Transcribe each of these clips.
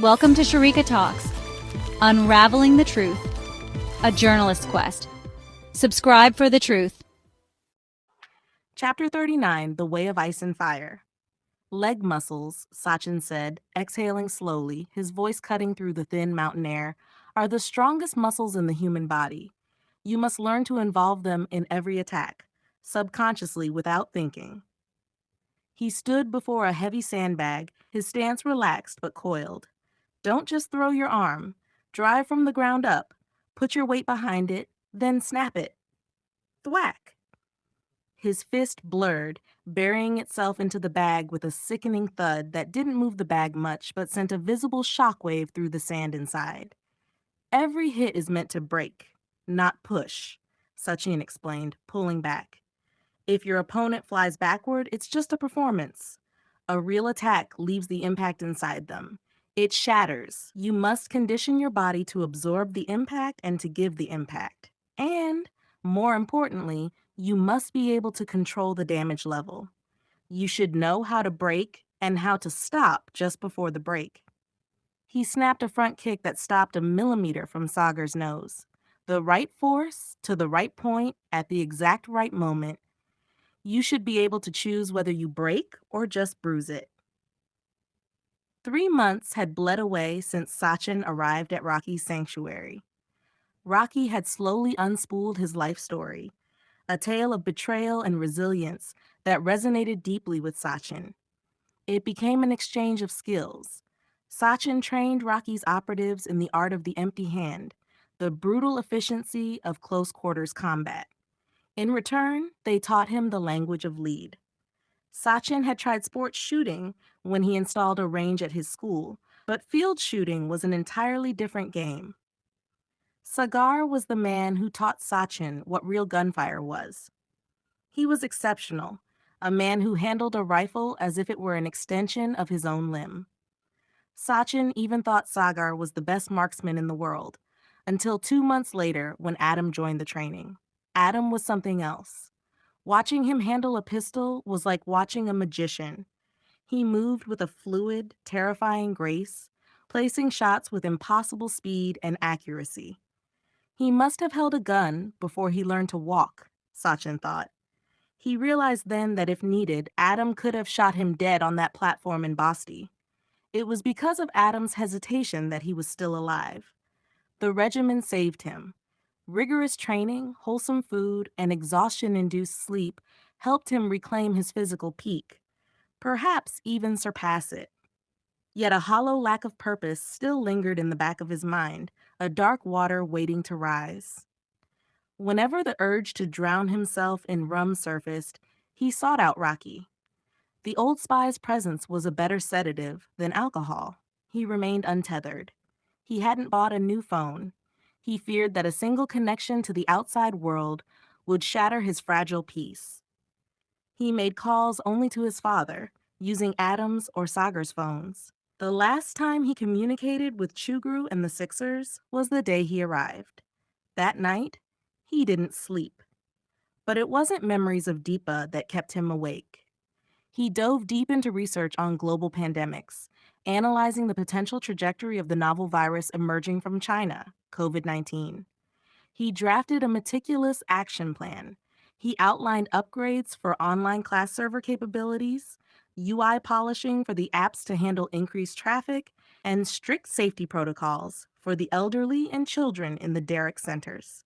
Welcome to Sharika Talks, Unraveling the Truth, a journalist's quest. Subscribe for the truth. Chapter 39, The Way of Ice and Fire. Leg muscles, Sachin said, exhaling slowly, his voice cutting through the thin mountain air, are the strongest muscles in the human body. You must learn to involve them in every attack, subconsciously without thinking. He stood before a heavy sandbag, his stance relaxed but coiled. Don't just throw your arm. Drive from the ground up. Put your weight behind it, then snap it. Thwack. His fist blurred, burying itself into the bag with a sickening thud that didn't move the bag much but sent a visible shockwave through the sand inside. Every hit is meant to break, not push, Sachin explained, pulling back. If your opponent flies backward, it's just a performance. A real attack leaves the impact inside them. It shatters. You must condition your body to absorb the impact and to give the impact. And, more importantly, you must be able to control the damage level. You should know how to break and how to stop just before the break. He snapped a front kick that stopped a millimeter from Sagar's nose. The right force to the right point at the exact right moment. You should be able to choose whether you break or just bruise it. 3 months had bled away since Sachin arrived at Rocky's sanctuary. Rocky had slowly unspooled his life story, a tale of betrayal and resilience that resonated deeply with Sachin. It became an exchange of skills. Sachin trained Rocky's operatives in the art of the empty hand, the brutal efficiency of close quarters combat. In return, they taught him the language of lead. Sachin had tried sports shooting when he installed a range at his school, but field shooting was an entirely different game. Sagar was the man who taught Sachin what real gunfire was. He was exceptional, a man who handled a rifle as if it were an extension of his own limb. Sachin even thought Sagar was the best marksman in the world, until 2 months later when Adam joined the training. Adam was something else. Watching him handle a pistol was like watching a magician. He moved with a fluid, terrifying grace, placing shots with impossible speed and accuracy. He must have held a gun before he learned to walk, Sachin thought. He realized then that if needed, Adam could have shot him dead on that platform in Basti. It was because of Adam's hesitation that he was still alive. The regimen saved him. Rigorous training, wholesome food, and exhaustion-induced sleep helped him reclaim his physical peak, perhaps even surpass it. Yet a hollow lack of purpose still lingered in the back of his mind, a dark water waiting to rise. Whenever the urge to drown himself in rum surfaced, he sought out Rocky. The old spy's presence was a better sedative than alcohol. He remained untethered. He hadn't bought a new phone. He feared that a single connection to the outside world would shatter his fragile peace. He made calls only to his father, using Adam's or Sagar's phones. The last time he communicated with Chugru and the Sixers was the day he arrived. That night, he didn't sleep. But it wasn't memories of Deepa that kept him awake. He dove deep into research on global pandemics, analyzing the potential trajectory of the novel virus emerging from China, COVID-19. He drafted a meticulous action plan. He outlined upgrades for online class server capabilities, UI polishing for the apps to handle increased traffic, and strict safety protocols for the elderly and children in the Derrick centers.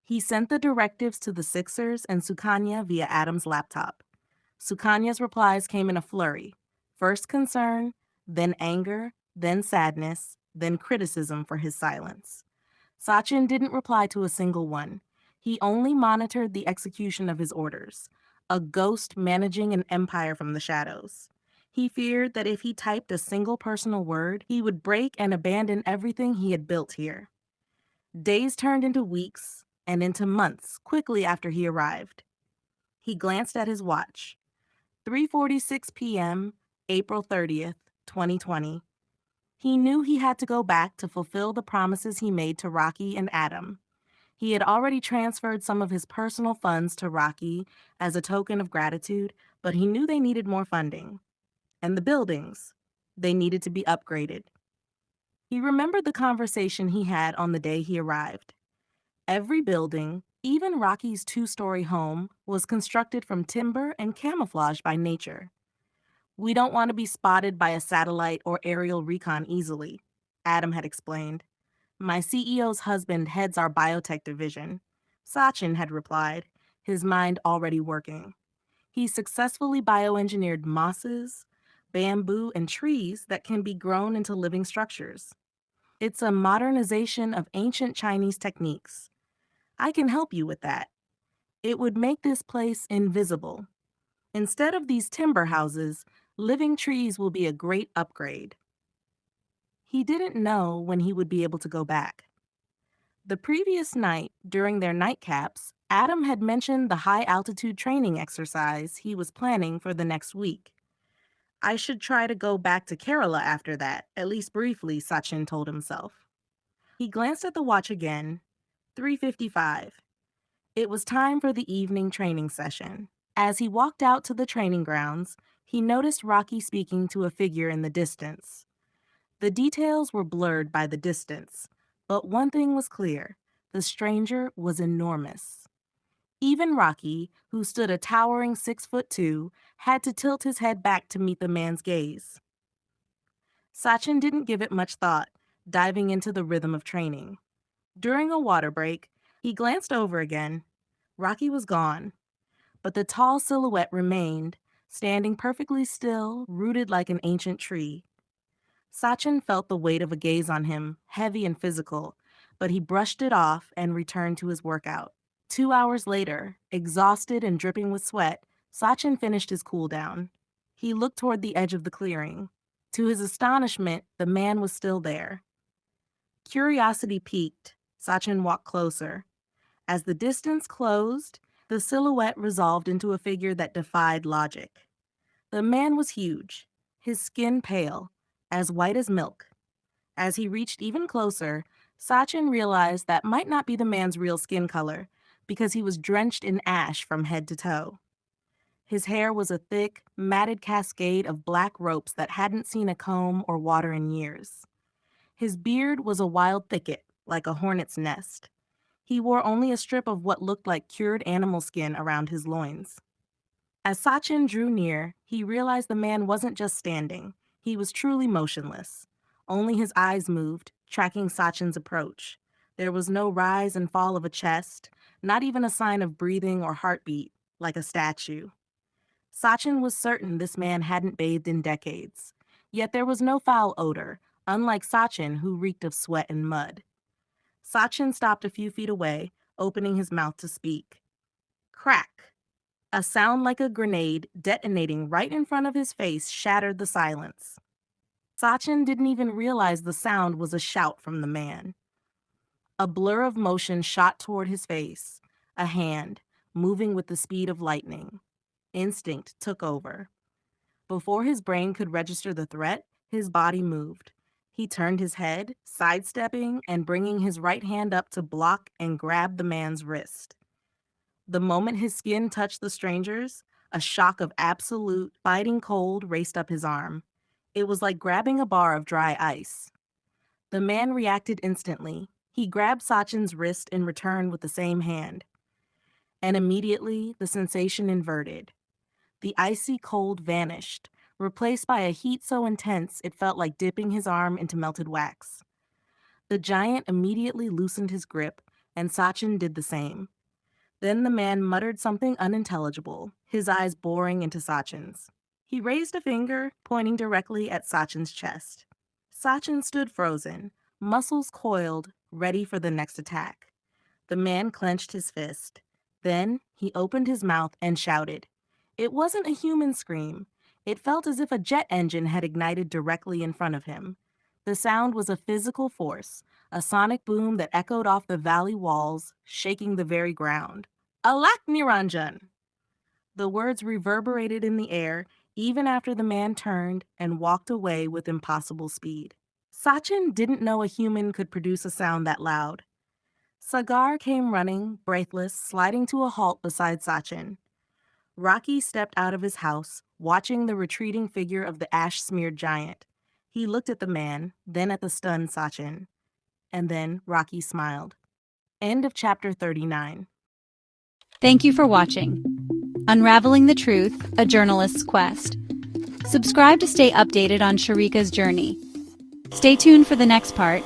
He sent the directives to the Sixers and Sukanya via Adam's laptop. Sukanya's replies came in a flurry. First concern, then anger, then sadness, then criticism for his silence. Sachin didn't reply to a single one. He only monitored the execution of his orders, a ghost managing an empire from the shadows. He feared that if he typed a single personal word, he would break and abandon everything he had built here. Days turned into weeks and into months quickly after he arrived. He glanced at his watch. 3:46 p.m., April 30th, 2020. He knew he had to go back to fulfill the promises he made to Rocky and Adam. He had already transferred some of his personal funds to Rocky as a token of gratitude, but he knew they needed more funding. And the buildings, they needed to be upgraded. He remembered the conversation he had on the day he arrived. Every building, even Rocky's two-story home, was constructed from timber and camouflaged by nature. "We don't want to be spotted by a satellite or aerial recon easily," Adam had explained. "My CEO's husband heads our biotech division," Sachin had replied, his mind already working. He successfully bioengineered mosses, bamboo, and trees that can be grown into living structures. "It's a modernization of ancient Chinese techniques. I can help you with that. It would make this place invisible. Instead of these timber houses, living trees will be a great upgrade." He didn't know when he would be able to go back. The previous night, during their nightcaps, Adam had mentioned the high-altitude training exercise he was planning for the next week. "I should try to go back to Kerala after that, at least briefly," Sachin told himself. He glanced at the watch again. 3:55. It was time for the evening training session. As he walked out to the training grounds, he noticed Rocky speaking to a figure in the distance. The details were blurred by the distance, but one thing was clear: the stranger was enormous. Even Rocky, who stood a towering 6'2", had to tilt his head back to meet the man's gaze. Sachin didn't give it much thought, diving into the rhythm of training. During a water break, he glanced over again. Rocky was gone, but the tall silhouette remained, standing perfectly still, rooted like an ancient tree. Sachin felt the weight of a gaze on him, heavy and physical, but he brushed it off and returned to his workout. 2 hours later, exhausted and dripping with sweat, Sachin finished his cool down. He looked toward the edge of the clearing. To his astonishment, the man was still there. Curiosity piqued. Sachin walked closer. As the distance closed, the silhouette resolved into a figure that defied logic. The man was huge, his skin pale, as white as milk. As he reached even closer, Sachin realized that might not be the man's real skin color, because he was drenched in ash from head to toe. His hair was a thick, matted cascade of black ropes that hadn't seen a comb or water in years. His beard was a wild thicket, like a hornet's nest. He wore only a strip of what looked like cured animal skin around his loins. As Sachin drew near, he realized the man wasn't just standing. He was truly motionless. Only his eyes moved, tracking Sachin's approach. There was no rise and fall of a chest, not even a sign of breathing or heartbeat, like a statue. Sachin was certain this man hadn't bathed in decades. Yet there was no foul odor, unlike Sachin, who reeked of sweat and mud. Sachin stopped a few feet away, opening his mouth to speak. Crack! A sound like a grenade detonating right in front of his face shattered the silence. Sachin didn't even realize the sound was a shout from the man. A blur of motion shot toward his face, a hand, moving with the speed of lightning. Instinct took over. Before his brain could register the threat, his body moved. He turned his head, sidestepping and bringing his right hand up to block and grab the man's wrist. The moment his skin touched the stranger's, a shock of absolute, biting cold raced up his arm. It was like grabbing a bar of dry ice. The man reacted instantly. He grabbed Sachin's wrist in return with the same hand. And immediately, the sensation inverted. The icy cold vanished, replaced by a heat so intense it felt like dipping his arm into melted wax. The giant immediately loosened his grip, and Sachin did the same. Then the man muttered something unintelligible, his eyes boring into Sachin's. He raised a finger, pointing directly at Sachin's chest. Sachin stood frozen, muscles coiled, ready for the next attack. The man clenched his fist. Then he opened his mouth and shouted. It wasn't a human scream. It felt as if a jet engine had ignited directly in front of him. The sound was a physical force, a sonic boom that echoed off the valley walls, shaking the very ground. Alak Niranjan! The words reverberated in the air even after the man turned and walked away with impossible speed. Sachin didn't know a human could produce a sound that loud. Sagar came running, breathless, sliding to a halt beside Sachin. Rocky stepped out of his house, watching the retreating figure of the ash-smeared giant. He looked at the man, then at the stunned Sachin, and then Rocky smiled. End of chapter 39. Thank you for watching Unraveling the Truth, A Journalist's Quest. Subscribe to stay updated on Sharika's journey. Stay tuned for the next part.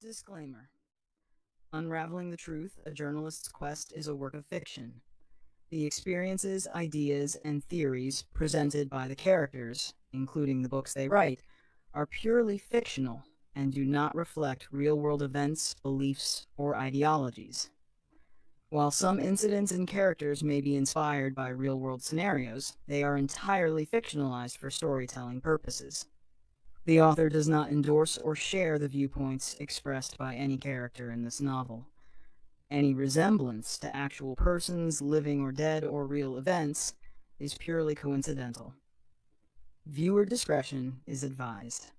Disclaimer. Unraveling the Truth, A Journalist's Quest is a work of fiction. The experiences, ideas, and theories presented by the characters, including the books they write, are purely fictional and do not reflect real-world events, beliefs, or ideologies. While some incidents and characters may be inspired by real-world scenarios, they are entirely fictionalized for storytelling purposes. The author does not endorse or share the viewpoints expressed by any character in this novel. Any resemblance to actual persons, living or dead, or real events is purely coincidental. Viewer discretion is advised.